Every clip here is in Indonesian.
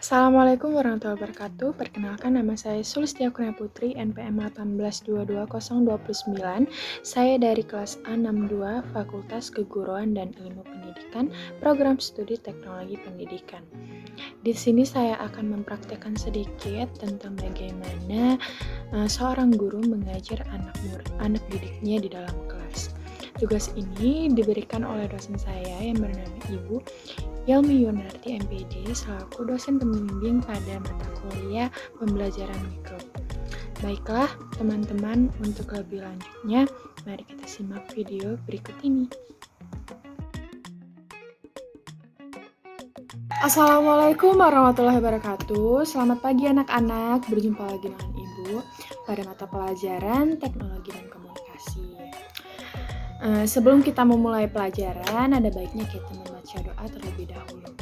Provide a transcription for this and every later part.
Assalamualaikum warahmatullahi wabarakatuh. Perkenalkan, nama saya Sulistia Kurnia Putri, NPM 1822029. Saya dari kelas A62 Fakultas Keguruan dan Ilmu Pendidikan, Program Studi Teknologi Pendidikan. Di sini saya akan mempraktekkan sedikit tentang bagaimana seorang guru mengajar anak didiknya di dalam kelas. Tugas ini diberikan oleh dosen saya yang bernama Ibu Yelmi Yunarti MPD selaku dosen pembimbing pada mata kuliah pembelajaran mikro. Baiklah teman-teman, untuk lebih lanjutnya mari kita simak video berikut ini. Assalamualaikum warahmatullahi wabarakatuh. Selamat pagi anak-anak, berjumpa lagi dengan Ibu pada mata pelajaran Teknologi dan Komunikasi. Sebelum kita memulai pelajaran, ada baiknya kita membaca doa terlebih dahulu.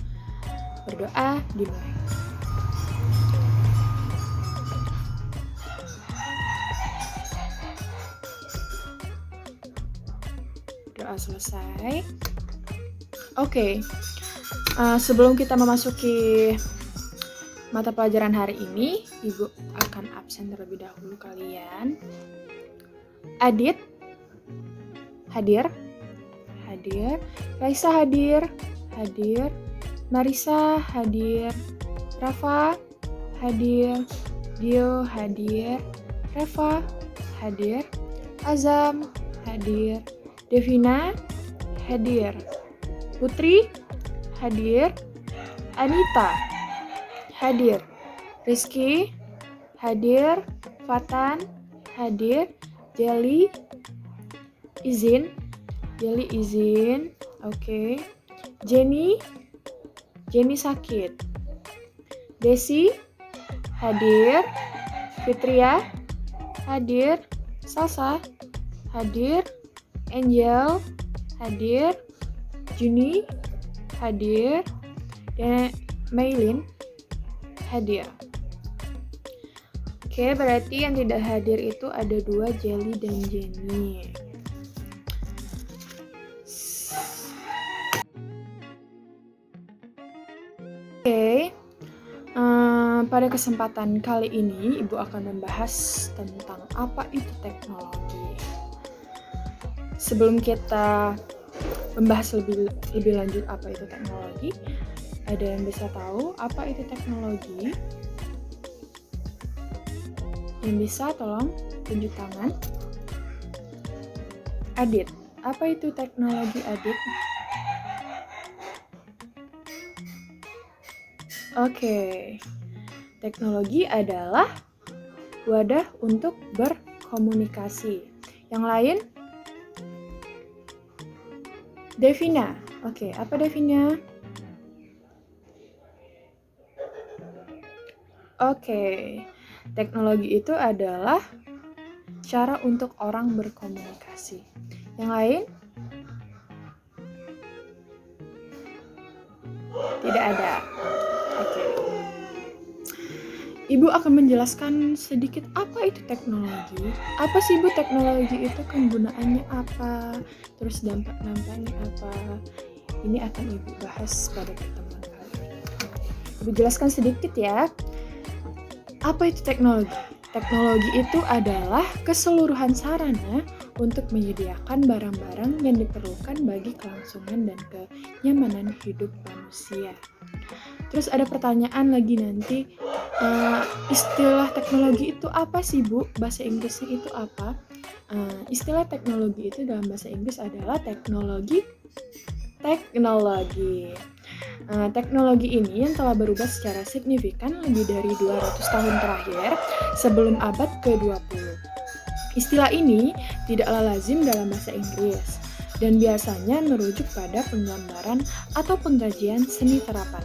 Berdoa dimulai. Doa selesai. Oke. Sebelum kita memasuki mata pelajaran hari ini, Ibu akan absen terlebih dahulu kalian. Adit hadir. Raisa hadir. Marisa hadir. Rafa hadir. Dio hadir. Reva hadir. Azam hadir. Devina hadir. Putri hadir. Anita hadir. Rizky hadir. Fatan hadir. Jelly izin. Oke. Jenny sakit. Desi hadir. Fitria hadir. Salsa hadir. Angel hadir. Juni hadir. Dan Maylin hadir. Oke, berarti yang tidak hadir itu ada 2, Jelly dan Jenny. Oke, pada kesempatan kali ini Ibu akan membahas tentang apa itu teknologi. Sebelum kita membahas lebih lanjut apa itu teknologi, ada yang bisa tahu apa itu teknologi? Yang bisa tolong tunjuk tangan. Adit, apa itu teknologi, Adit? Oke, teknologi adalah wadah untuk berkomunikasi. Yang lain? Devina. Oke, apa Devina? Oke, teknologi itu adalah cara untuk orang berkomunikasi. Yang lain? Tidak ada. Oke. Ibu akan menjelaskan sedikit apa itu teknologi. Apa sih Bu teknologi itu, penggunaannya apa? Terus dampak-dampaknya apa? Ini akan Ibu bahas pada pertemuan kali ini. Ibu jelaskan sedikit ya. Apa itu teknologi? Teknologi itu adalah keseluruhan sarana untuk menyediakan barang-barang yang diperlukan bagi kelangsungan dan kenyamanan hidup manusia. Terus ada pertanyaan lagi nanti, istilah teknologi itu apa sih Bu? Bahasa Inggrisnya itu apa? Istilah teknologi itu dalam bahasa Inggris adalah teknologi. Teknologi ini yang telah berubah secara signifikan lebih dari 200 tahun terakhir sebelum abad ke-20. Istilah ini tidaklah lazim dalam bahasa Inggris dan biasanya merujuk pada penggambaran atau pengkajian seni terapan.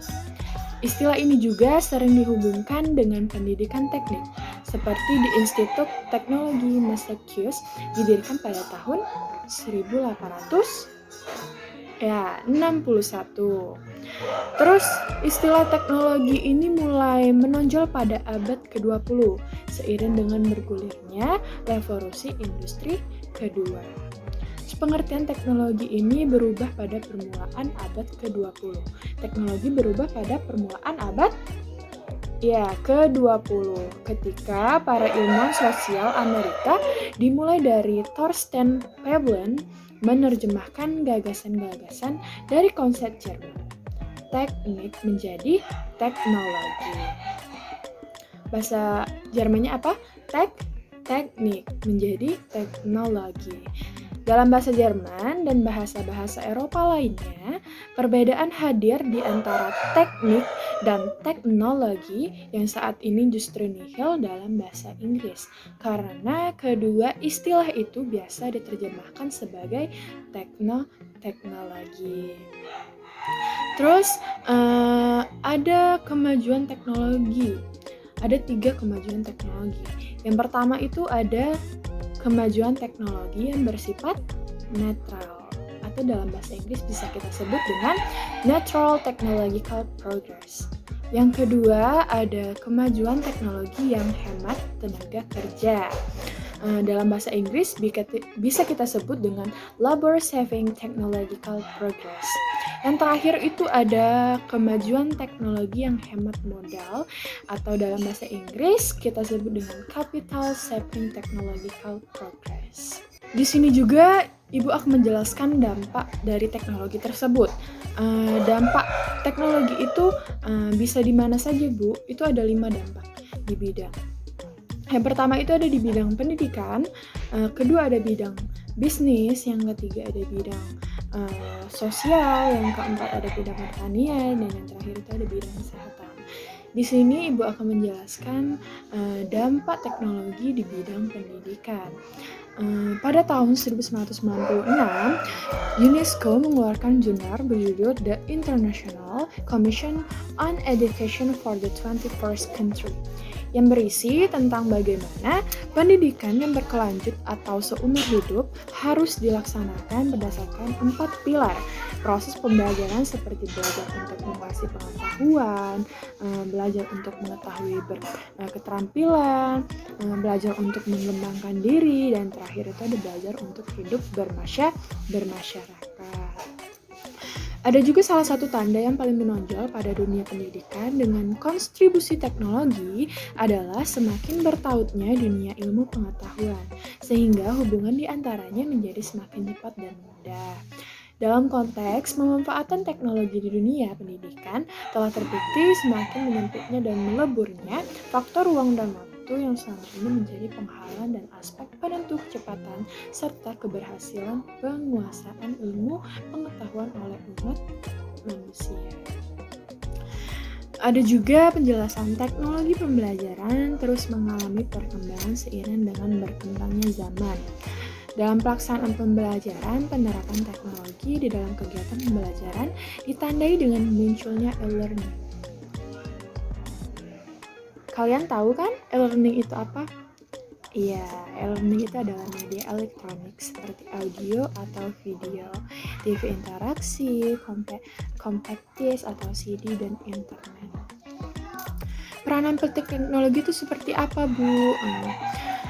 Istilah ini juga sering dihubungkan dengan pendidikan teknik, seperti di Institut Teknologi Massachusetts didirikan pada tahun 1861. Terus istilah teknologi ini mulai menonjol pada abad ke-20 seiring dengan bergulirnya revolusi industri kedua. Pengertian teknologi ini berubah pada permulaan abad ke-20. Teknologi berubah pada permulaan abad Ya, ke-20, ketika para ilmuwan sosial Amerika dimulai dari Thorsten Veblen menerjemahkan gagasan-gagasan dari konsep Jerman, teknik menjadi teknologi. Bahasa Jermannya apa? Teknik menjadi teknologi. Dalam bahasa Jerman dan bahasa-bahasa Eropa lainnya, perbedaan hadir di antara teknik dan teknologi yang saat ini justru nihil dalam bahasa Inggris, karena kedua istilah itu biasa diterjemahkan sebagai teknologi. Terus ada kemajuan teknologi. Ada 3 kemajuan teknologi. Yang pertama itu ada kemajuan teknologi yang bersifat netral, atau dalam bahasa Inggris bisa kita sebut dengan Natural Technological Progress. Yang kedua ada kemajuan teknologi yang hemat tenaga kerja. Dalam bahasa Inggris bisa kita sebut dengan Labor Saving Technological Progress. Yang terakhir itu ada kemajuan teknologi yang hemat modal, atau dalam bahasa Inggris kita sebut dengan Capital Saving Technological Progress. Di sini juga Ibu akan menjelaskan dampak dari teknologi tersebut. Dampak teknologi itu bisa di mana saja, Bu? Itu ada 5 dampak di bidang. Yang pertama itu ada di bidang pendidikan, kedua ada bidang bisnis, yang ketiga ada bidang sosial, yang keempat ada bidang pertanian, dan yang terakhir itu ada bidang kesehatan. Di sini Ibu akan menjelaskan dampak teknologi di bidang pendidikan. Pada tahun 1996, UNESCO mengeluarkan jurnal berjudul The International Commission on Education for the 21st Century, yang berisi tentang bagaimana pendidikan yang berkelanjut atau seumur hidup harus dilaksanakan berdasarkan 4 pilar. Proses pembelajaran seperti belajar untuk menguasai pengetahuan, belajar untuk mengetahui keterampilan, belajar untuk mengembangkan diri, dan terakhir itu ada belajar untuk hidup bermasyarakat. Ada juga salah satu tanda yang paling menonjol pada dunia pendidikan dengan kontribusi teknologi adalah semakin bertautnya dunia ilmu pengetahuan, sehingga hubungan di antaranya menjadi semakin cepat dan mudah. Dalam konteks pemanfaatan teknologi di dunia pendidikan telah terbukti semakin menyempitnya dan meleburnya faktor ruang dan waktu yang selama ini menjadi penghalang dan aspek penentu kecepatan serta keberhasilan penguasaan ilmu pengetahuan oleh umat manusia. Ada juga penjelasan teknologi pembelajaran terus mengalami perkembangan seiring dengan berkembangnya zaman. Dalam pelaksanaan pembelajaran, penerapan teknologi di dalam kegiatan pembelajaran ditandai dengan munculnya e-learning. Kalian tahu kan e-learning itu apa? Iya, e-learning itu adalah media elektronik seperti audio atau video, TV interaksi, compact disc atau CD, dan internet. Peranan penting teknologi itu seperti apa, Bu?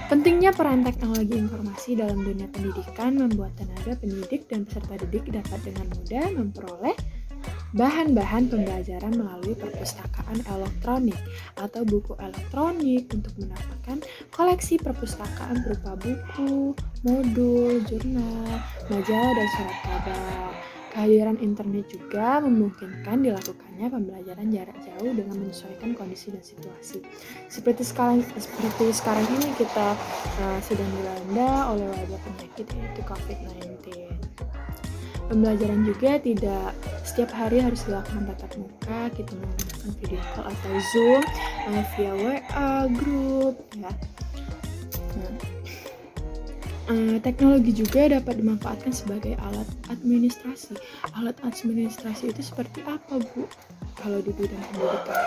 Pentingnya peran teknologi informasi dalam dunia pendidikan membuat tenaga pendidik dan peserta didik dapat dengan mudah memperoleh bahan-bahan pembelajaran melalui perpustakaan elektronik atau buku elektronik untuk mendapatkan koleksi perpustakaan berupa buku, modul, jurnal, majalah, dan surat kabar. Kehadiran internet juga memungkinkan dilakukannya pembelajaran jarak jauh dengan menyesuaikan kondisi dan situasi. Seperti sekarang ini kita sedang dilanda oleh wabah penyakit yaitu COVID-19. Pembelajaran juga tidak setiap hari harus dilakukan tatap muka, kita menggunakan video call atau Zoom via WA, grup, ya. Teknologi juga dapat dimanfaatkan sebagai alat administrasi. Alat administrasi itu seperti apa, Bu? Kalau di bidang pendidikan,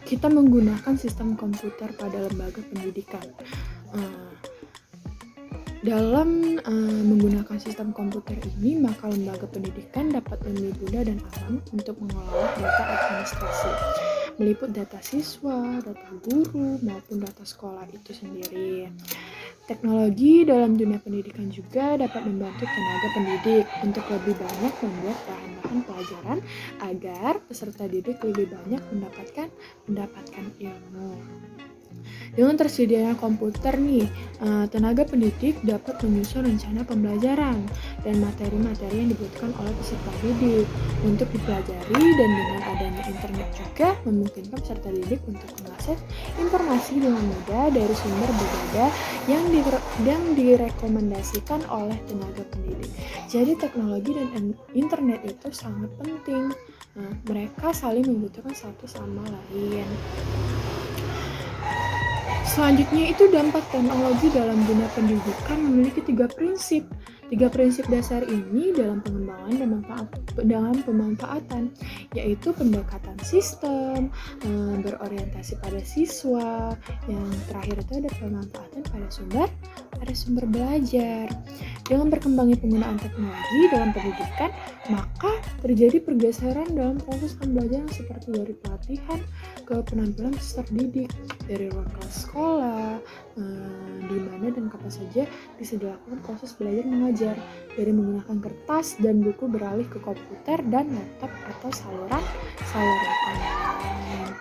kita menggunakan sistem komputer pada lembaga pendidikan. Dalam menggunakan sistem komputer ini, maka lembaga pendidikan dapat lebih mudah dan aman untuk mengelola data administrasi. meliput data siswa, data guru, maupun data sekolah itu sendiri. Teknologi dalam dunia pendidikan juga dapat membantu tenaga pendidik untuk lebih banyak membuat bahan-bahan pelajaran agar peserta didik lebih banyak mendapatkan ilmu. Dengan tersedianya komputer nih, tenaga pendidik dapat menyusun rencana pembelajaran dan materi-materi yang dibutuhkan oleh peserta didik untuk dipelajari, dan dengan adanya internet juga memungkinkan peserta didik untuk mengakses informasi dengan mudah dari sumber berbeda yang direkomendasikan oleh tenaga pendidik. Jadi teknologi dan internet itu sangat penting. Mereka saling membutuhkan satu sama lain. Selanjutnya itu dampak teknologi dalam dunia pendidikan memiliki 3 prinsip. 3 prinsip dasar ini dalam pengembangan dan pemanfaatan, yaitu pendekatan sistem, berorientasi pada siswa, yang terakhir itu ada pemanfaatan pada sumber belajar. Dengan berkembangnya penggunaan teknologi dalam pendidikan, maka terjadi pergeseran dalam proses pembelajaran seperti dari pelatihan ke penampilan peserta didik, dari ruang kelas sekolah, di mana dan kapan saja bisa dilakukan proses belajar mengajar, dari menggunakan kertas dan buku beralih ke komputer dan laptop atau saluran online.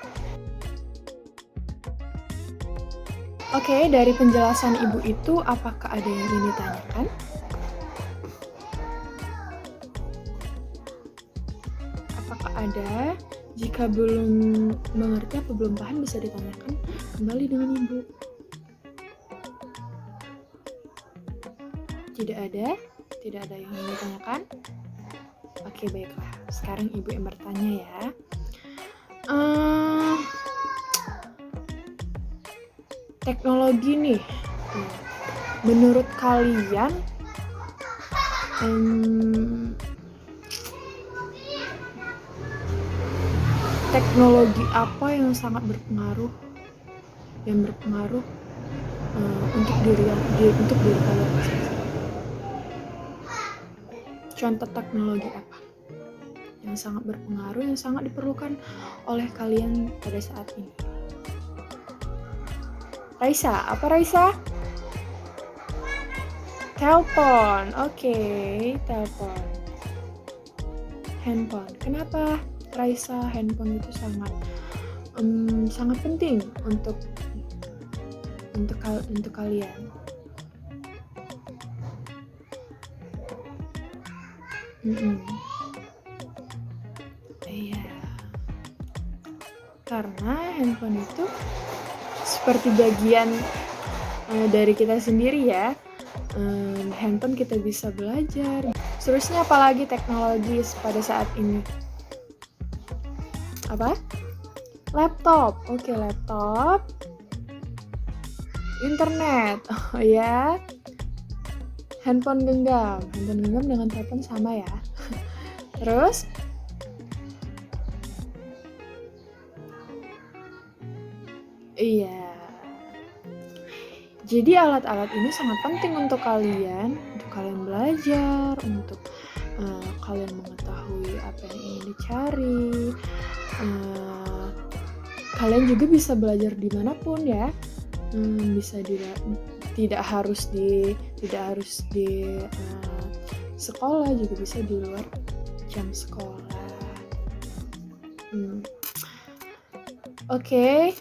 Oke, dari penjelasan Ibu itu apakah ada yang ingin ditanyakan? Apakah ada? Jika belum mengerti atau belum paham bisa ditanyakan kembali dengan Ibu. Tidak ada yang ingin ditanyakan? Oke, baiklah. Sekarang Ibu yang bertanya ya. Teknologi nih, menurut kalian teknologi apa yang sangat berpengaruh untuk diri kalian? Contoh teknologi apa yang sangat berpengaruh, yang sangat diperlukan oleh kalian pada saat ini? Raisa, apa Raisa? Telepon, oke, telepon. Handphone, kenapa Raisa handphone itu sangat penting untuk kalian? Iya, karena handphone itu seperti bagian dari kita sendiri ya. Handphone kita bisa belajar. Seterusnya apalagi teknologi pada saat ini? Apa? Laptop. Oke, laptop. Internet. Oh ya. Handphone genggam dengan telepon sama ya. Terus iya. Jadi alat-alat ini sangat penting untuk kalian belajar, untuk kalian mengetahui apa yang ingin dicari. Kalian juga bisa belajar dimanapun ya. Tidak harus di sekolah, juga bisa di luar jam sekolah. Oke.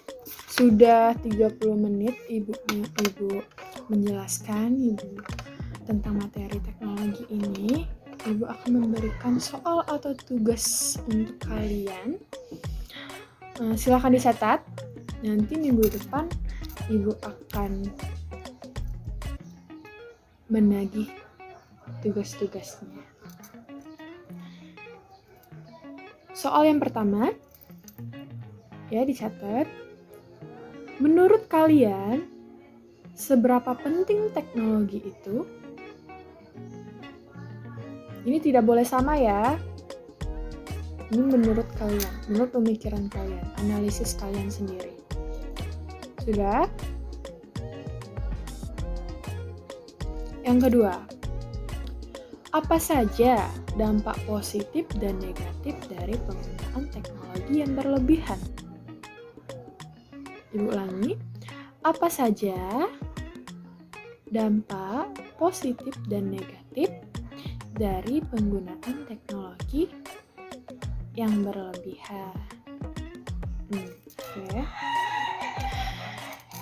Sudah 30 menit Ibu menjelaskan tentang materi teknologi ini. Ibu akan memberikan soal atau tugas untuk kalian. Silakan dicatat. Nanti minggu depan Ibu akan menagih tugas-tugasnya. Soal yang pertama, ya dicatat. Menurut kalian, seberapa penting teknologi itu? Ini tidak boleh sama ya. Ini menurut kalian, menurut pemikiran kalian, analisis kalian sendiri. Sudah? Yang kedua, apa saja dampak positif dan negatif dari penggunaan teknologi yang berlebihan? Ibu ulangi. Apa saja dampak positif dan negatif dari penggunaan teknologi yang berlebihan? Oke.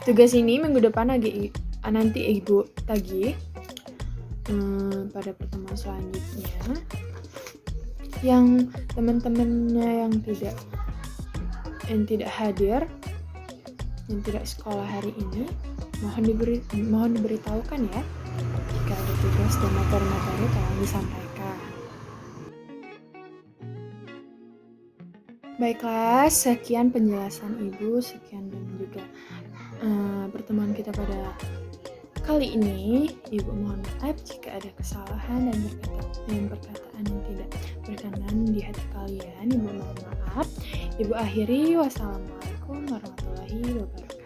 Tugas ini minggu depan nanti Ibu tagih pada pertemuan selanjutnya. Yang teman-temannya yang tidak hadir, yang tidak sekolah hari ini, mohon diberitahukan ya jika ada tugas dan materi-materi tolong disampaikan. Baiklah, sekian penjelasan Ibu, sekian dan juga pertemuan kita pada kali ini. Ibu mohon maaf jika ada kesalahan dan perkataan yang tidak berkenan di hati kalian. Ibu mohon maaf. Ibu akhiri, wassalamualaikum warahmatullahi wabarakatuh.